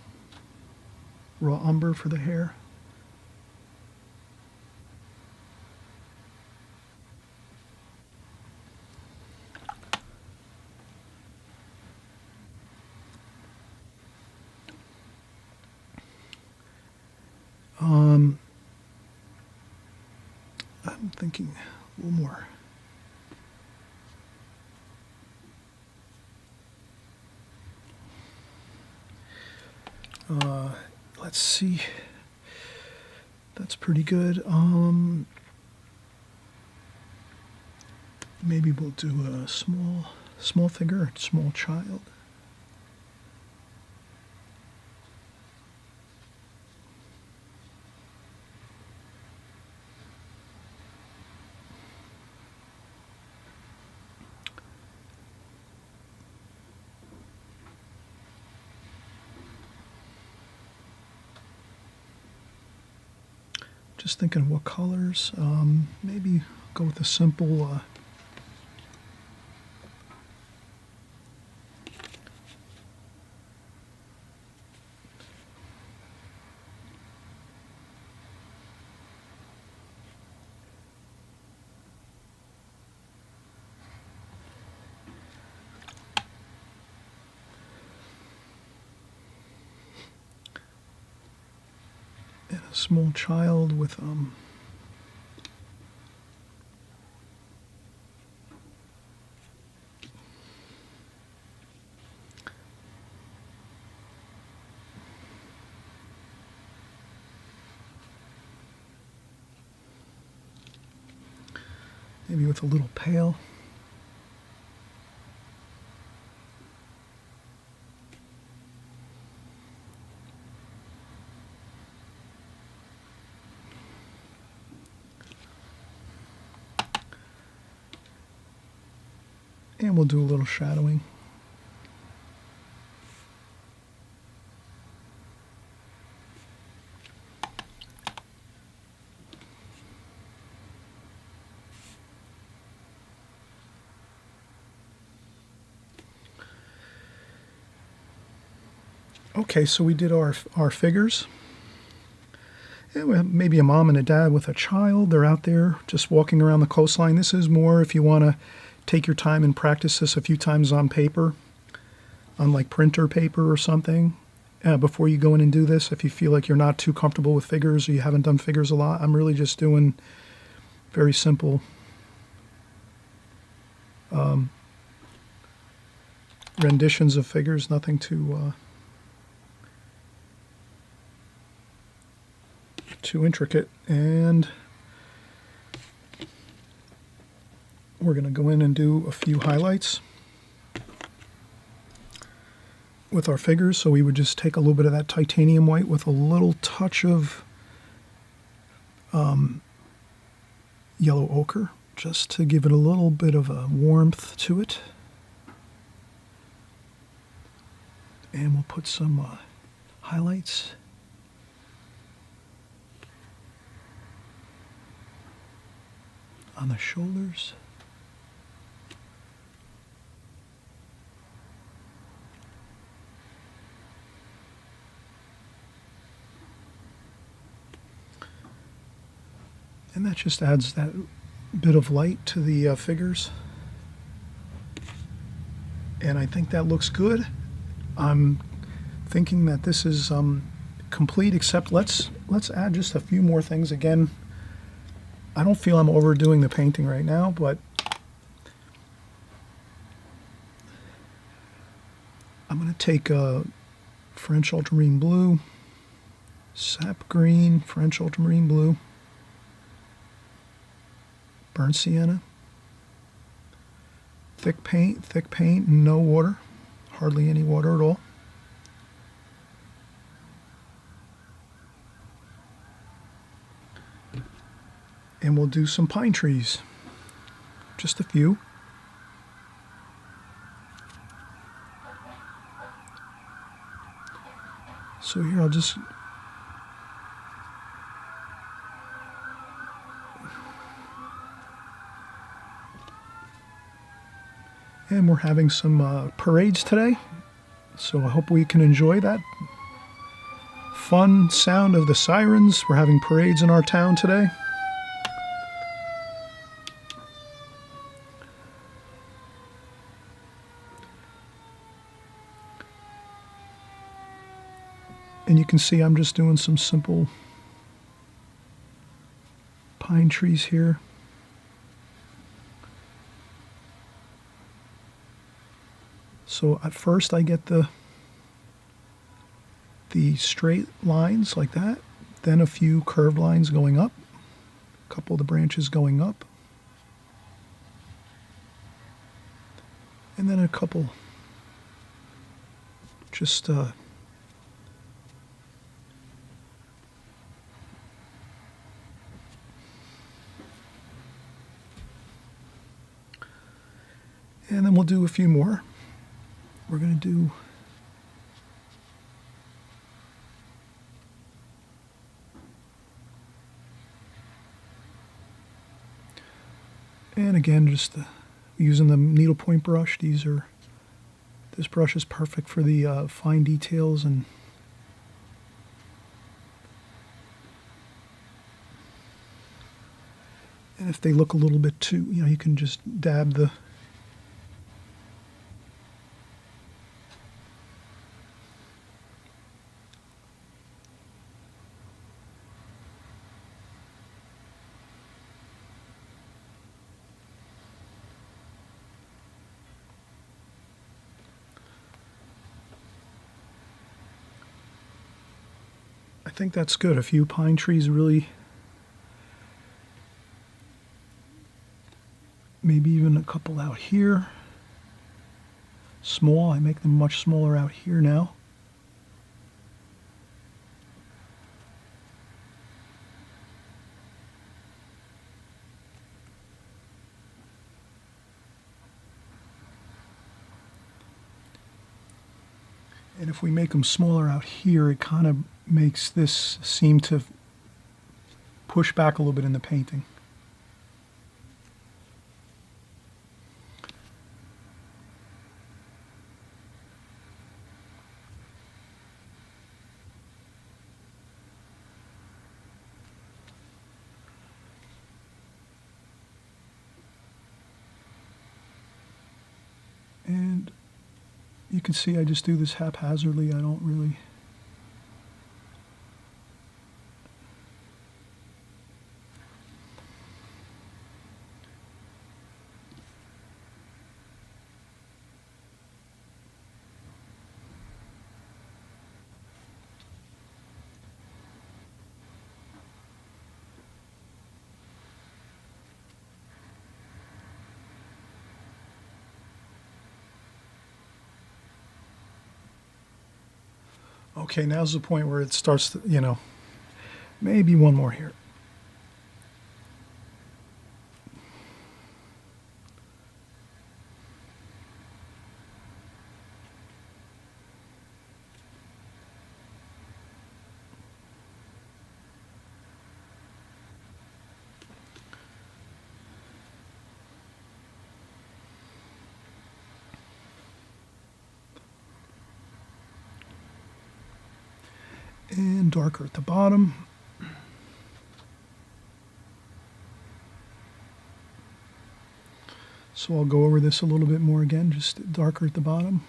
raw umber for the hair. I'm thinking a little more. Let's see. That's pretty good. Maybe we'll do a small figure, small child. Just thinking what colors. Maybe go with a simple and a small child with maybe with a little pale. And we'll do a little shadowing. Okay, so we did our figures. And we have maybe a mom and a dad with a child. They're out there just walking around the coastline. This is more if you want to take your time and practice this a few times on paper, on like printer paper or something, before you go in and do this. If you feel like you're not too comfortable with figures or you haven't done figures a lot, I'm really just doing very simple renditions of figures, nothing too intricate. And we're going to go in and do a few highlights with our figures. So we would just take a little bit of that titanium white with a little touch of yellow ochre, just to give it a little bit of a warmth to it. And we'll put some highlights on the shoulders. And that just adds that bit of light to the figures. And I think that looks good. I'm thinking that this is complete, except let's add just a few more things. Again, I don't feel I'm overdoing the painting right now, but I'm going to take French ultramarine blue, sap green, French ultramarine blue, burnt sienna, thick paint, no water, hardly any water at all. And we'll do some pine trees, just a few. So here I'll just and we're having some parades today, so I hope we can enjoy that fun sound of the sirens. We're having parades in our town today. And you can see I'm just doing some simple pine trees here. So at first I get the straight lines like that, then a few curved lines going up, a couple of the branches going up, and then a couple just and then we'll do a few more. We're going to do and again just using the needlepoint brush. This brush is perfect for the fine details, and if they look a little bit too, you can just dab the I think that's good. A few pine trees really maybe even a couple out here. Small, I make them much smaller out here now. And if we make them smaller out here, it kind of makes this seem to push back a little bit in the painting. And you can see I just do this haphazardly. I don't really... Okay, now's the point where it starts to, you know, maybe one more here. And darker at the bottom. So I'll go over this a little bit more again, just darker at the bottom.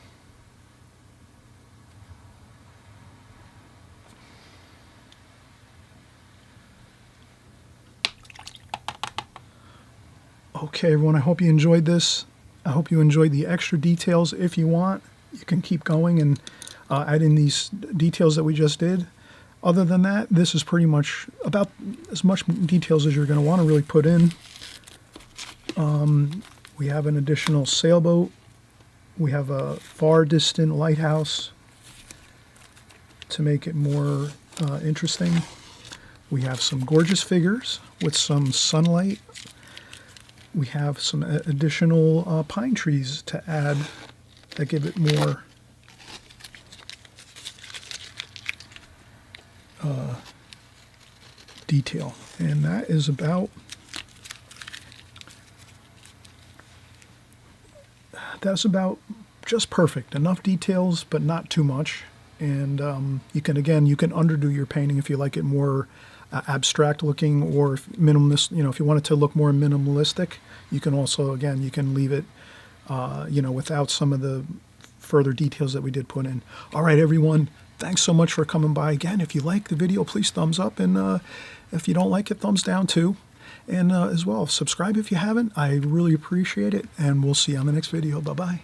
Okay, everyone, I hope you enjoyed this. I hope you enjoyed the extra details. If you want, you can keep going and add in these details that we just did. Other than that, this is pretty much about as much details as you're going to want to really put in. We have an additional sailboat. We have a far distant lighthouse to make it more interesting. We have some gorgeous figures with some sunlight. We have some additional pine trees to add that give it more detail. And that is about just perfect. Enough details, but not too much. And you can underdo your painting if you like it more abstract looking, or if minimalist, if you want it to look more minimalistic, you can also, you can leave it, without some of the further details that we did put in. All right, everyone, thanks so much for coming by. Again, if you like the video, please thumbs up, and if you don't like it, thumbs down too. And as well, subscribe if you haven't. I really appreciate it, and we'll see you on the next video. Bye-bye.